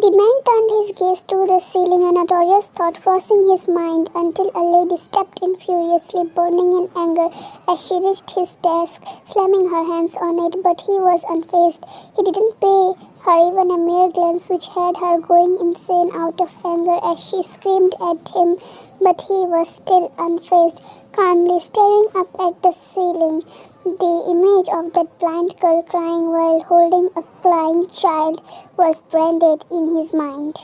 The man turned his gaze to the ceiling, a notorious thought crossing his mind until a lady stepped in furiously, burning in anger as she reached his desk, slamming her hands on it, but he was unfazed. He didn't pay her even a mere glance, which had her going insane out of anger as she screamed at him, but he was still unfazed, calmly staring up at the ceiling. The image of that blind girl crying while holding a crying child was branded in his mind.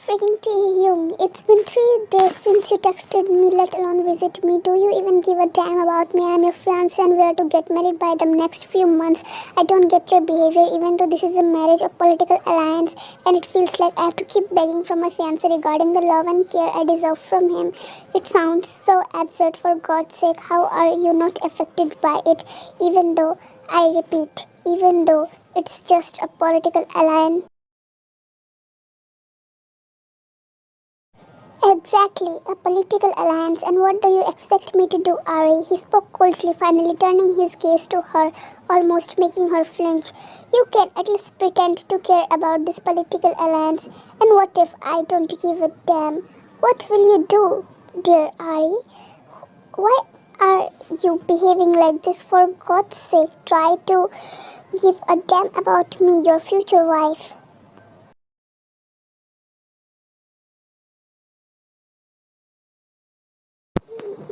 𝚑𝚑𝚗'𝚝, it's been 3 days since you texted me, let alone visit me. Do you even give a damn about me? I'm your fiancé and we are to get married by the next few months. I don't get your behavior, even though this is a marriage or political alliance, and it feels like I have to keep begging from my fiancé regarding the love and care I deserve from him. It sounds so absurd, for God's sake. How are you not affected by it, even though, I repeat, even though it's just a political alliance? Exactly, a political alliance, and what do you expect me to do, Ari? He spoke coldly, finally turning his gaze to her, almost making her flinch. You can at least pretend to care about this political alliance, and what if I don't give a damn? What will you do, dear Ari? Why are you behaving like this? For God's sake, try to give a damn about me, your future wife.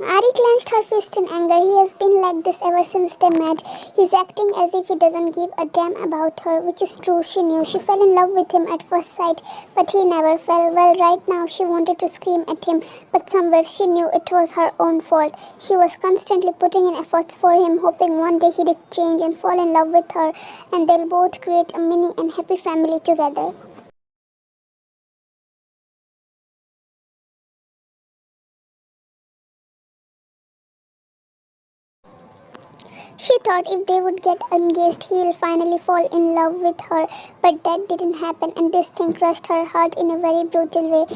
Ari clenched her fist in anger. He has been like this ever since they met. He's acting as if he doesn't give a damn about her, which is true. She knew. She fell in love with him at first sight, but he never fell. Well, right now she wanted to scream at him, but somewhere she knew it was her own fault. She was constantly putting in efforts for him, hoping one day he'd change and fall in love with her, and they'll both create a mini and happy family together. She thought if they would get engaged, he will finally fall in love with her, but that didn't happen, and this thing crushed her heart in a very brutal way.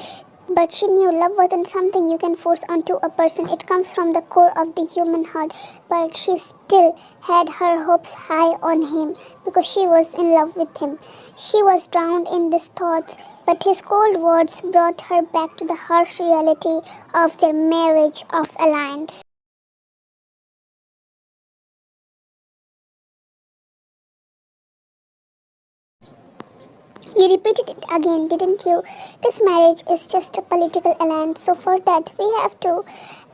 But she knew love wasn't something you can force onto a person. It comes from the core of the human heart. But she still had her hopes high on him because she was in love with him. She was drowned in these thoughts, but his cold words brought her back to the harsh reality of their marriage of alliance. You repeated it again, didn't you? This marriage is just a political alliance, so for that we have to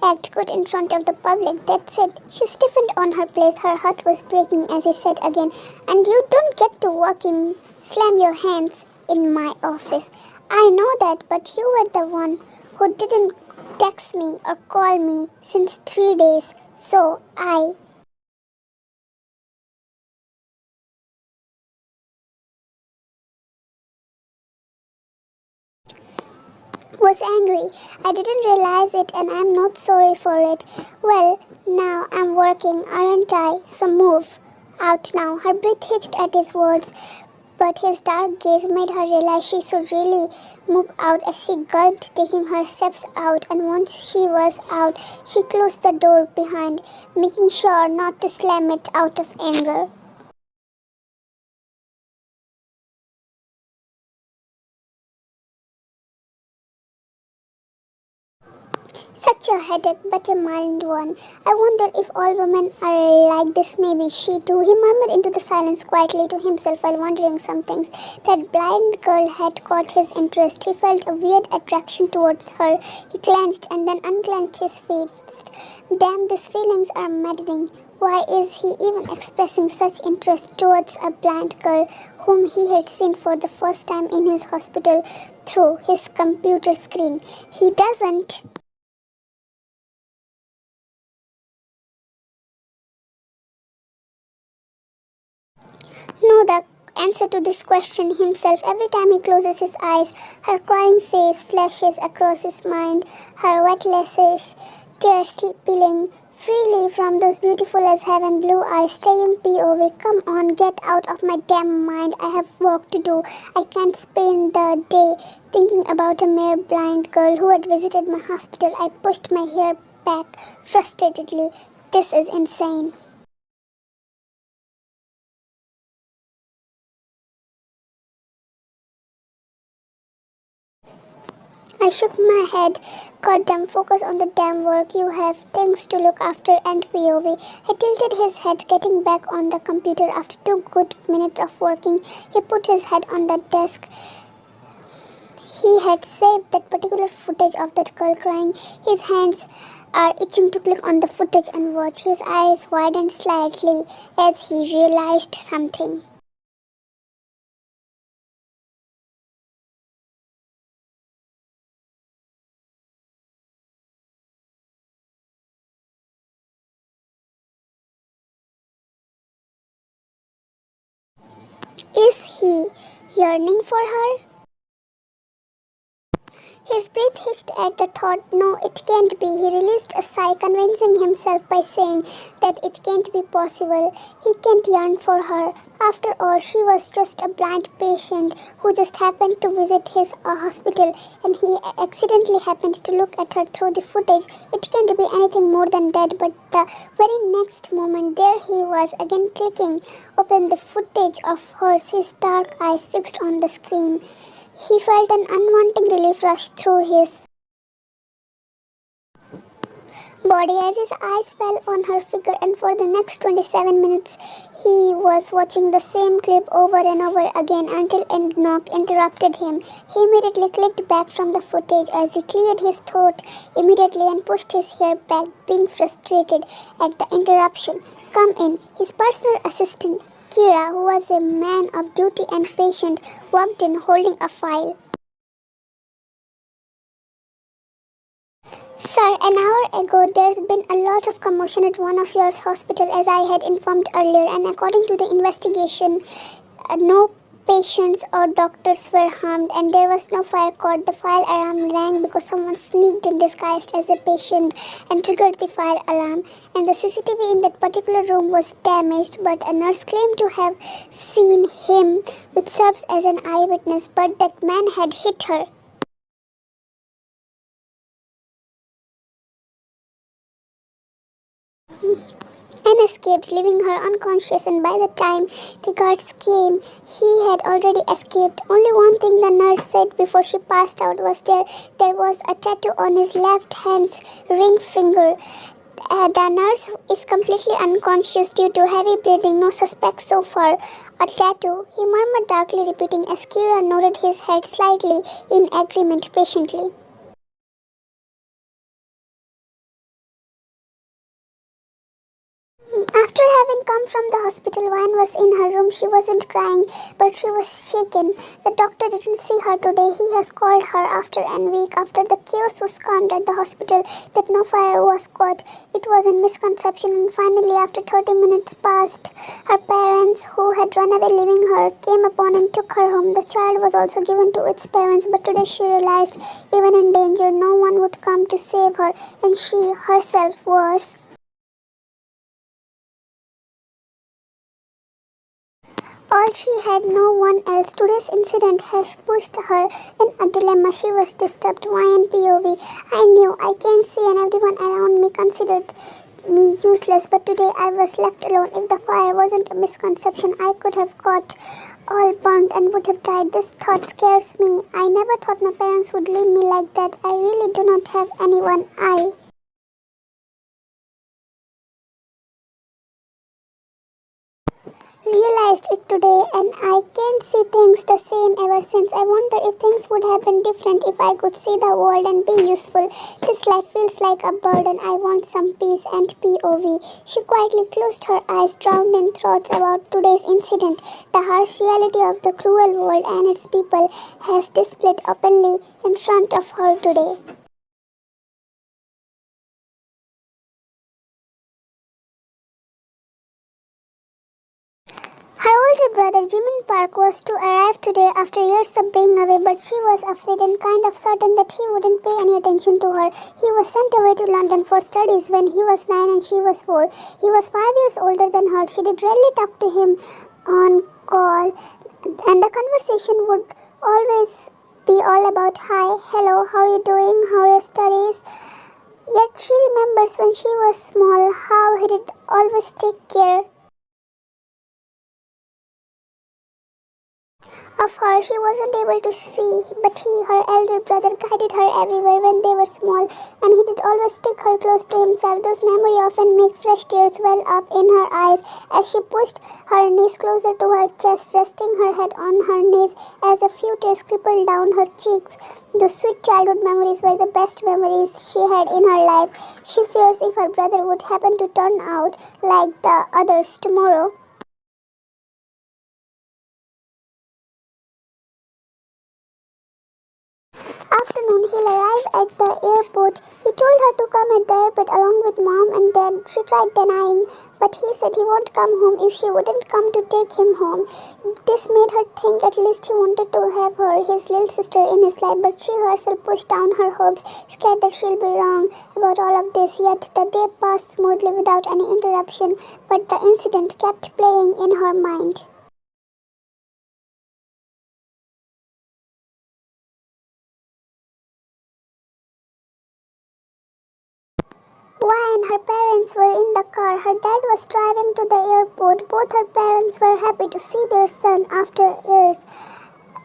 act good in front of the public. That's it. She stiffened on her place. Her heart was breaking as he said again, and you don't get to walk in, slam your hands in my office. I know that, but you were the one who didn't text me or call me since 3 days, so I was angry. I didn't realize it and I'm not sorry for it. Well, now I'm working, aren't I? So move out now. Her breath hitched at his words, but his dark gaze made her realize she should really move out as she gulped, taking her steps out, and once she was out, she closed the door behind, making sure not to slam it out of anger. Such a headache, but a mild one. I wonder if all women are like this. Maybe she too. He murmured into the silence quietly to himself while wondering some things. That blind girl had caught his interest. He felt a weird attraction towards her. He clenched and then unclenched his fist. Damn, these feelings are maddening. Why is he even expressing such interest towards a blind girl whom he had seen for the first time in his hospital through his computer screen? He doesn't know the answer to this question himself. Every time he closes his eyes, her crying face flashes across his mind, her wet lashes, tears spilling freely from those beautiful as heaven blue eyes. Staying POV, come on, get out of my damn mind. I have work to do. I can't spend the day thinking about a mere blind girl who had visited my hospital. I pushed my hair back frustratedly. This is insane. I shook my head. Goddamn, focus on the damn work. You have things to look after and POV. He tilted his head, getting back on the computer. After 2 good minutes of working, he put his head on the desk. He had saved that particular footage of that girl crying. His hands are itching to click on the footage and watch. His eyes widened slightly as he realized something. Is he yearning for her? His breath hissed at the thought. No, it can't be. He released a sigh, convincing himself by saying that it can't be possible. He can't yearn for her. After all, she was just a blind patient who just happened to visit his hospital, and he accidentally happened to look at her through the footage. It can't be anything more than that. But the very next moment, there he was again, clicking open the footage of hers, his dark eyes fixed on the screen. He felt an unwanted relief rush through his body as his eyes fell on her figure, and for the next 27 minutes he was watching the same clip over and over again until Enoch interrupted him. He immediately clicked back from the footage as he cleared his throat immediately and pushed his hair back, being frustrated at the interruption. Come in. His personal assistant, Kira, who was a man of duty and patient, walked in holding a file. Sir, an hour ago there's been a lot of commotion at one of your hospitals, as I had informed earlier, and according to the investigation, no patients or doctors were harmed, and there was no fire caught. The fire alarm rang because someone sneaked in disguised as a patient and triggered the fire alarm, and the CCTV in that particular room was damaged, but a nurse claimed to have seen him, which serves as an eyewitness, but that man had hit her. And escaped, leaving her unconscious, and by the time the guards came, he had already escaped. Only one thing the nurse said before she passed out was there was a tattoo on his left hand's ring finger. The nurse is completely unconscious due to heavy bleeding, no suspects so far. A tattoo, he murmured darkly, repeating as Kira nodded his head slightly in agreement patiently. After having come from the hospital, Vine was in her room. She wasn't crying, but she was shaken. The doctor didn't see her today. He has called her after a week after the chaos was calmed at the hospital that no fire was caught. It was a misconception, and finally, after 30 minutes passed, her parents, who had run away leaving her, came upon and took her home. The child was also given to its parents, but today she realized, even in danger, no one would come to save her, and she herself was all she had, no one else. Today's incident has pushed her in a dilemma. She was disturbed. Why in POV? I knew I can't see, and everyone around me considered me useless, but today I was left alone. If the fire wasn't a misconception, I could have got all burnt and would have died. This thought scares me. I never thought my parents would leave me like that. I really do not have anyone. I realized it today, and I can't see things the same ever since. I wonder if things would have been different if I could see the world and be useful. This life feels like a burden. I want some peace and POV. She quietly closed her eyes, drowned in thoughts about today's incident. The harsh reality of the cruel world and its people has displayed openly in front of her today. Her older brother, Jimin Park, was to arrive today after years of being away, but she was afraid and kind of certain that he wouldn't pay any attention to her. He was sent away to London for studies when he was 9 and she was 4. He was 5 years older than her. She did rarely talk to him on call, and the conversation would always be all about hi, hello, how are you doing, how are your studies? Yet she remembers when she was small how he did always take care Of her she wasn't able to see, but he, her elder brother, guided her everywhere when they were small, and he did always stick her close to himself. Those memories often make fresh tears well up in her eyes as she pushed her knees closer to her chest, resting her head on her knees as a few tears trickled down her cheeks. Those sweet childhood memories were the best memories she had in her life. She fears if her brother would happen to turn out like the others tomorrow. Afternoon, he'll arrive at the airport. He told her to come at the airport along with mom and dad. She tried denying, but he said he won't come home if she wouldn't come to take him home. This made her think at least he wanted to have her, his little sister, in his life, but she herself pushed down her hopes, scared that she'll be wrong about all of this. Yet the day passed smoothly without any interruption, but the incident kept playing in her mind. When her parents were in the car, her dad was driving to the airport. Both her parents were happy to see their son after years.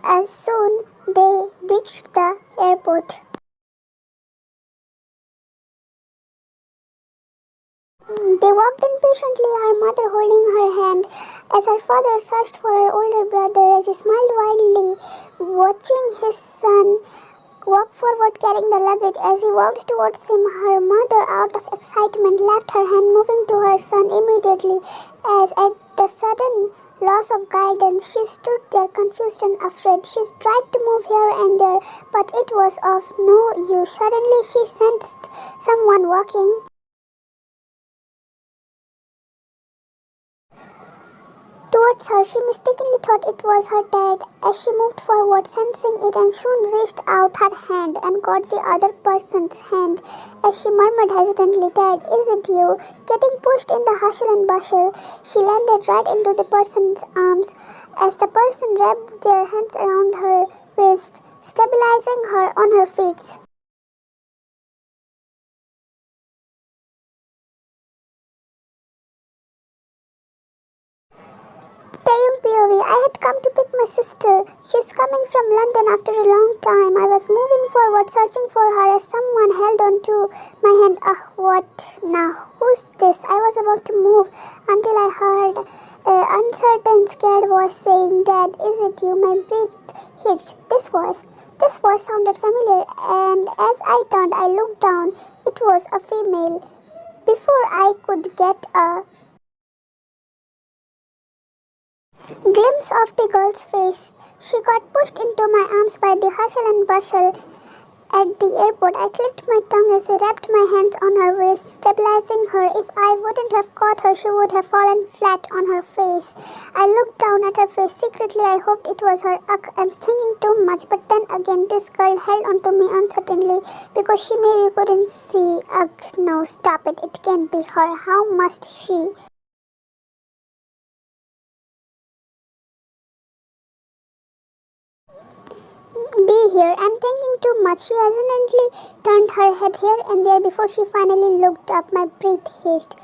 As soon they reached the airport, they walked impatiently, her mother holding her hand, as her father searched for her older brother as he smiled widely, watching his son walked forward carrying the luggage. As he walked towards him, her mother, out of excitement, left her hand, moving to her son immediately. As at the sudden loss of guidance, she stood there confused and afraid. She tried to move here and there, but it was of no use. Suddenly she sensed someone walking towards her. She mistakenly thought it was her dad. As she moved forward, sensing it, and soon reached out her hand and caught the other person's hand. As she murmured hesitantly, "Dad, is it you?" Getting pushed in the hustle and bustle, she landed right into the person's arms as the person wrapped their hands around her waist, stabilizing her on her feet. 𝚑𝚑𝚒𝚑𝚒𝚑, I had come to pick my sister. She's coming from London after a long time. I was moving forward, searching for her as someone held on to my hand. Ah, what now? Who's this? I was about to move until I heard an uncertain, scared voice saying, "Dad, is it you?" My breath hitched. This voice sounded familiar, and as I turned, I looked down. It was a female. Before I could get a glimpse of the girl's face, she got pushed into my arms by the hustle and bustle at the airport. I clicked my tongue as I wrapped my hands on her waist, stabilizing her. If I wouldn't have caught her, she would have fallen flat on her face. I looked down at her face. Secretly, I hoped it was her. Ugh, I'm thinking too much. But then again, this girl held onto me uncertainly because she maybe couldn't see. Ugh, no, stop it. It can't be her. How must she? Be here. I'm thinking too much. She hesitantly turned her head here and there before she finally looked up. My breath hitched.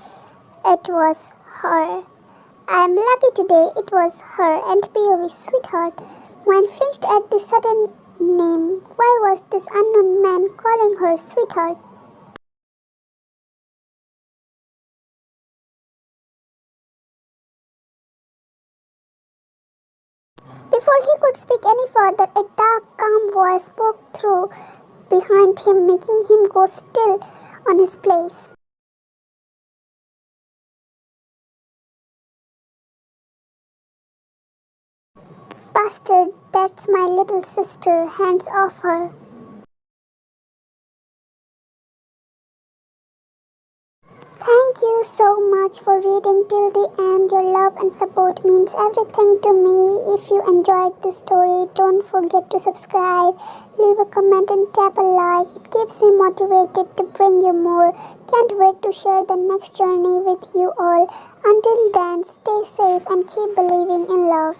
It was her. I'm lucky today. It was her. And POV, sweetheart. Mine flinched at the sudden name. Why was this unknown man calling her sweetheart? Before he could speak any further, a dark, calm voice spoke through behind him, making him go still on his place. Bastard, that's my little sister. Hands off her. Thank you so much for reading till the end. Your love and support means everything to me. If you enjoyed this story, don't forget to subscribe, leave a comment and tap a like. It keeps me motivated to bring you more. Can't wait to share the next journey with you all. Until then, stay safe and keep believing in love.